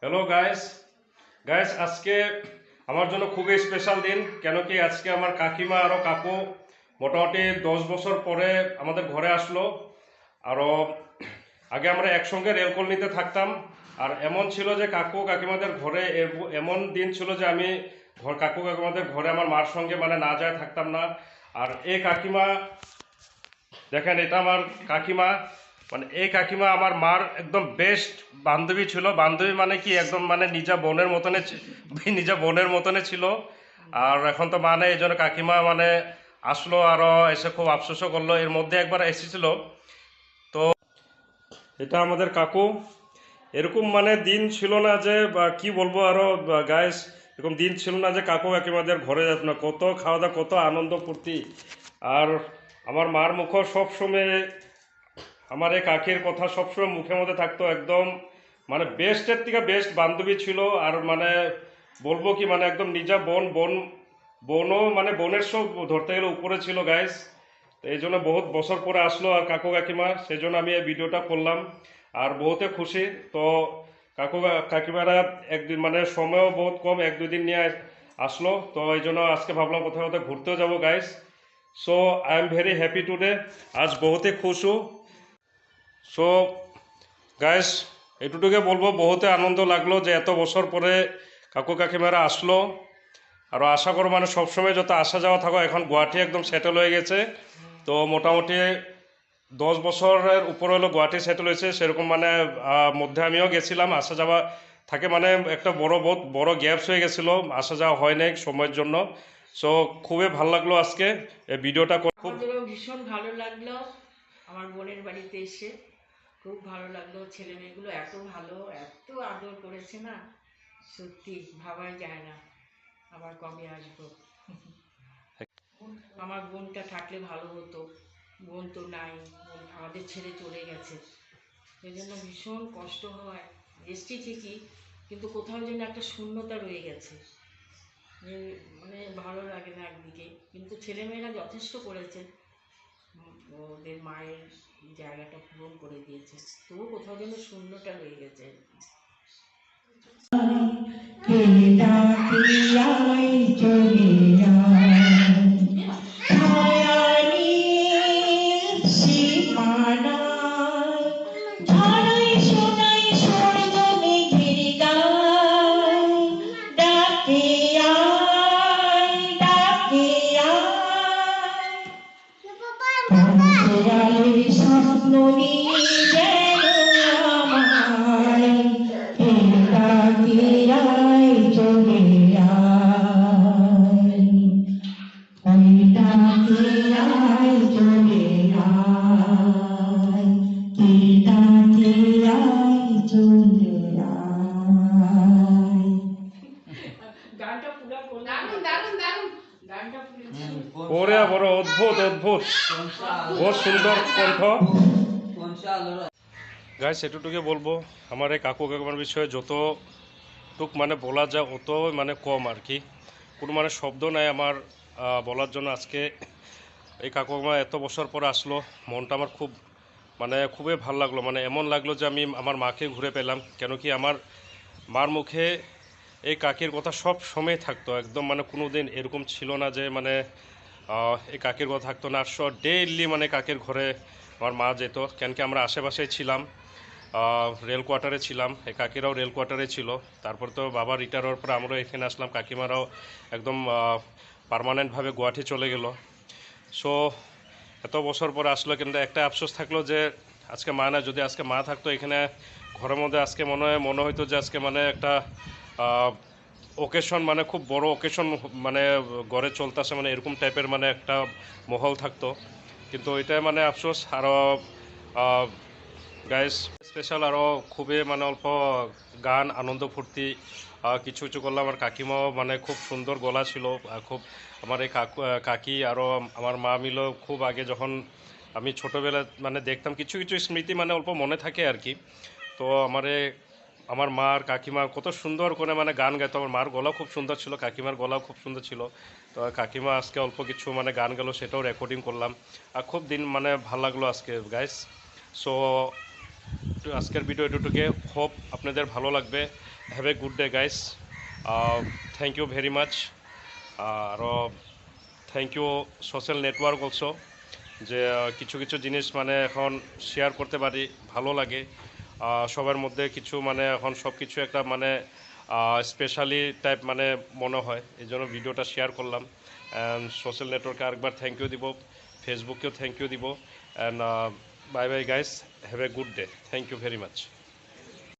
Hello guys guys আজকে আমার জন্য খুবই স্পেশাল দিন। কেন কি আজকে আমার কাকিমা আরও কাকু মোটামুটি 10 বছর পরে আমাদের ঘরে আসলো। আরও আগে আমরা একসঙ্গে রেল কলোনিতে থাকতাম। আর এমন ছিল যে কাকু কাকিমাদের ঘরে এমন দিন ছিল যে আমি কাকু কাকিমাদের ঘরে আমার মার সঙ্গে মানে না যায় থাকতাম না। আর এই কাকিমা দেখেন, এটা আমার কাকিমা। মানে এই কাকিমা আমার মার একদম বেস্ট বান্ধবী ছিল। বান্ধবী মানে কি, একদম মানে নিজা বোনের মতনে ছিল। আর এখন তো মানে এই জন্য কাকিমা মানে আসলো, আরো এসে খুব আফসোসও করলো। এর মধ্যে একবার এসেছিল। তো এটা আমাদের কাকু। এরকম মানে দিন ছিল না যে কি বলবো আরো গাইস, এরকম দিন ছিল না যে কাকু কাকিমাদের ঘরে যেত না। কত খাওয়া দাওয়া, কত আনন্দ ফুর্তি। আর আমার মার মুখও সবসময় আমার এই কাকির কথা সবসময় মুখের মধ্যে থাকতো। একদম মানে বেস্টের থেকে বেস্ট বান্ধবী ছিল। আর মানে বলবো কি, মানে একদম নিজা বোনও মানে বোনের সব ধরতে গেলে উপরে ছিল গাইস। তো এই জন্য বহুত বছর পরে আসলো আর কাকু কাকিমা, সেই জন্য আমি এই ভিডিওটা করলাম। আর বহুতে খুশি। তো কাকিমারা একদিন মানে সময়ও বহুত কম, 1-2 দিন নিয়ে আসলো। তো এই জন্য আজকে ভাবলাম কোথাও কোথাও ঘুরতেও যাবো guys. So I am very happy today. আজ বহুতে খুশ হু। সো গাইস, এটুকুকে বলবো, বহুতে আনন্দ লাগলো যে এত বছর পরে কাকু কাকিমারা আসলো। আর আশা করো মানে সবসময় যত আসা যাওয়া থাকো। এখন গুয়াহাটি একদম সেটেল হয়ে গেছে। তো মোটামুটি 10 বছরের উপর হলো গুয়াহাটি সেটেল হয়েছে। সেরকম মানে মধ্যে আমিও গেছিলাম, আসা যাওয়া থাকে। মানে একটা বহুত বড় গ্যাপস হয়ে গেছিলো, আসা যাওয়া হয় নাই সময়ের জন্য। সো খুবই ভালো লাগলো আজকে এই ভিডিওটা খুব ভীষণ ভালো লাগলো আমার বোনের বাড়িতে এসে। খুব ভালো লাগলো। ছেলে মেয়েগুলো এত ভালো, এত আদর করেছে না, সত্যি ভাবাই যায় না আবার কবে আসবো। আমার বোনটা থাকলে ভালো হতো, বোন তো নাই, বোন আমাদের ছেড়ে চলে গেছে। সেই জন্য ভীষণ কষ্ট হয়। এসছি ঠিকই, কিন্তু কোথাও যেন একটা শূন্যতা রয়ে গেছে, যে মানে ভালো লাগে না একদিকে। কিন্তু ছেলেমেয়েরা যথেষ্ট করেছে, ওদের মায়ের জায়গাটা পূরণ করে দিয়েছে, তবু কোথাও যেন শূন্যটা রয়ে গেছে। ওরে বড় অদ্ভুত অদ্ভুত, বহুত সুন্দর কণ্ঠ। গাইস, এটুকুকে বলবো, আমার এই কাকু কাকিমার বিষয়ে যতটুক মানে বলা যায় অত মানে কম আর কি। কোনো মানে শব্দ নাই আমার বলার জন্য। আজকে এই কাকু কাকিমা এত বছর পর আসলো, মনটা আমার খুব মানে খুবই ভালো লাগলো। মানে এমন লাগলো যে আমি আমার মাকে ঘুরে পেলাম। কেন কি আমার মার মুখে এই কাকির কথা সব সময় থাকতো। একদম মানে কোনো দিন এরকম ছিল না যে মানে এই কাকির কথা থাকতো না। আর ডেইলি মানে কাকির ঘরে আমার মা যেত। কেন কি আমরা আশেপাশেই ছিলাম, রেল কোয়ার্টারে ছিলাম। এই কাকিরাও রেল কোয়ার্টারে ছিল। তারপর তো বাবা রিটায়ার হওয়ার পর আমরাও এখানে আসলাম। কাকিমারাও একদম পার্মানেন্টভাবে গুয়াহাটি চলে গেল। সো এত বছর পরে আসলো, কিন্তু একটা আফসোস থাকলো যে আজকে মা না। যদি আজকে মা থাকতো এখানে ঘরের মধ্যে, আজকে মনে হইতো যে আজকে মানে একটা ওকেশন, মানে খুব বড় ওকেশন মানে ঘরে চলতেছে, মানে এরকম টাইপের মানে একটা মহল থাকতো। কিন্তু এটাই মানে আফসোস। আরও গাইস স্পেশাল আরও খুবই মানে অল্প গান আনন্দ ফুর্তি কিছু কিছু করলাম। আমার কাকিমাও মানে খুব সুন্দর গলা ছিল। খুব আমার এই কাকি আরও আমার মা মিলেও খুব আগে যখন আমি ছোটোবেলায় মানে দেখতাম, কিছু কিছু স্মৃতি মানে অল্প মনে থাকে আর কি। তো আমার মা আর কাকিমা কত সুন্দর করে মানে গান গাইতো। আমার মার গলাও খুব সুন্দর ছিল, কাকিমার গলাও খুব সুন্দর ছিল। তো কাকিমা আজকে অল্প কিছু মানে গান গেলো, সেটাও রেকর্ডিং করলাম। আর খুব দিন মানে ভালো লাগলো আজকে গাইস। সো তো আজকের ভিডিও এটুকুকে, হোপ আপনাদের ভালো লাগবে। Have a good day guys, thank you very much. আরও thank you social network also, যে কিছু কিছু জিনিস মানে এখন শেয়ার করতে পারি, ভালো লাগে। সবার মধ্যে কিছু মানে এখন সব কিছু একটা মানে স্পেশালি টাইপ মানে মনে হয়, এই জন্য ভিডিওটা শেয়ার করলাম। অ্যান্ড সোশ্যাল নেটওয়ার্কে আরেকবার থ্যাংক ইউ দিব, ফেসবুকেও থ্যাংক ইউ দিব। And bye bye guys, have a good day, thank you very much.